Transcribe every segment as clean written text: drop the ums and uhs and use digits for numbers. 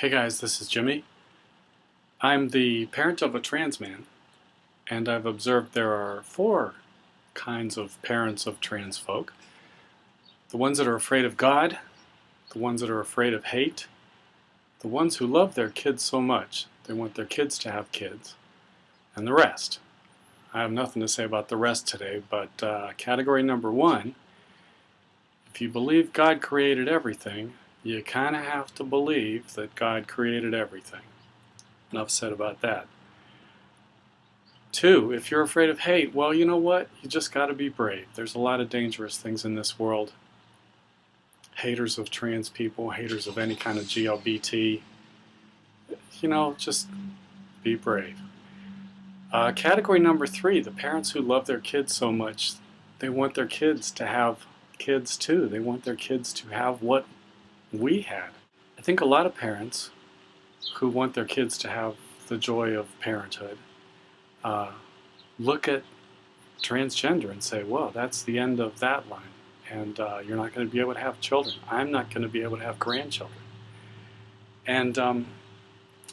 Hey guys, this is Jimmy. I'm the parent of a trans man, and I've observed there are four kinds of parents of trans folk. The ones that are afraid of God, the ones that are afraid of hate, the ones who love their kids so much they want their kids to have kids, and the rest. I have nothing to say about the rest today, but category number one, if you believe God created everything, you kind of have to believe that God created everything. Enough said about that. Two, if you're afraid of hate, well, you know what? You just got to be brave. There's a lot of dangerous things in this world. Haters of trans people, haters of any kind of GLBT. Just be brave. Category number three, the parents who love their kids so much, they want their kids to have kids too. They want their kids to have what we had. I think a lot of parents who want their kids to have the joy of parenthood look at transgender and say, well, that's the end of that line, and you're not going to be able to have children. I'm not going to be able to have grandchildren. And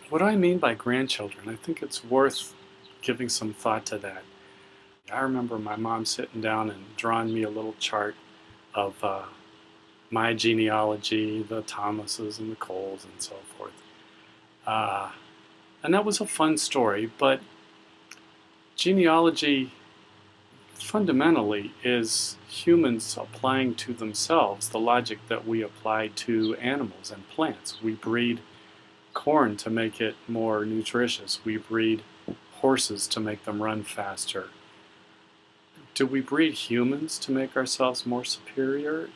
what do I mean by grandchildren? I think it's worth giving some thought to that. I remember my mom sitting down and drawing me a little chart of my genealogy, the Thomases and the Coles and so forth. And that was a fun story, but genealogy fundamentally is humans applying to themselves the logic that we apply to animals and plants. We breed corn to make it more nutritious. We breed horses to make them run faster. Do we breed humans to make ourselves more superior?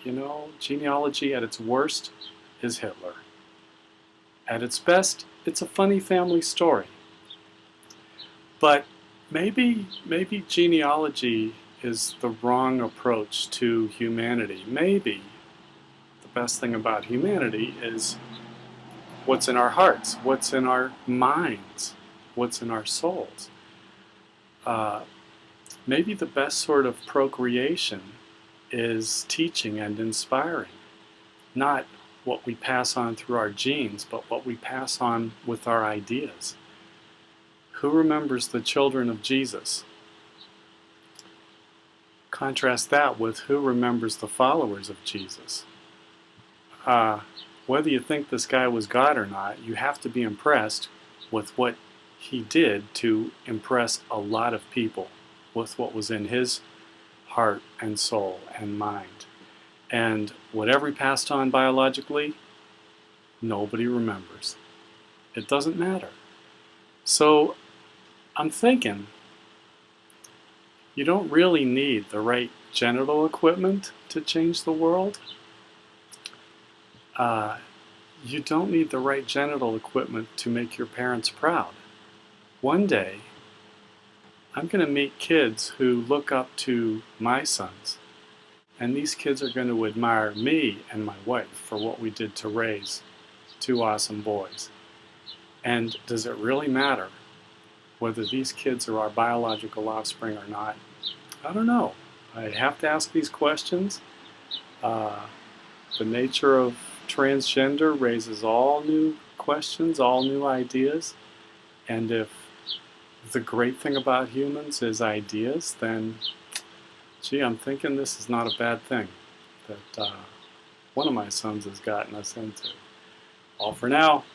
Genealogy at its worst is Hitler. At its best, it's a funny family story. But maybe genealogy is the wrong approach to humanity. Maybe the best thing about humanity is what's in our hearts, what's in our minds, what's in our souls. Maybe the best sort of procreation is teaching and inspiring, not what we pass on through our genes, but what we pass on with our ideas. Who remembers the children of Jesus? Contrast that with who remembers the followers of Jesus. Whether you think this guy was God or not, you have to be impressed with what he did to impress a lot of people with what was in his heart and soul and mind. And whatever he passed on biologically, nobody remembers. It doesn't matter. So I'm thinking, you don't really need the right genital equipment to change the world. You don't need the right genital equipment to make your parents proud. One day, I'm going to meet kids who look up to my sons, and these kids are going to admire me and my wife for what we did to raise two awesome boys. And does it really matter whether these kids are our biological offspring or not? I don't know. I have to ask these questions. The nature of transgender raises all new questions, all new ideas, and if the great thing about humans is ideas, then gee, I'm thinking this is not a bad thing that one of my sons has gotten us into. All for now.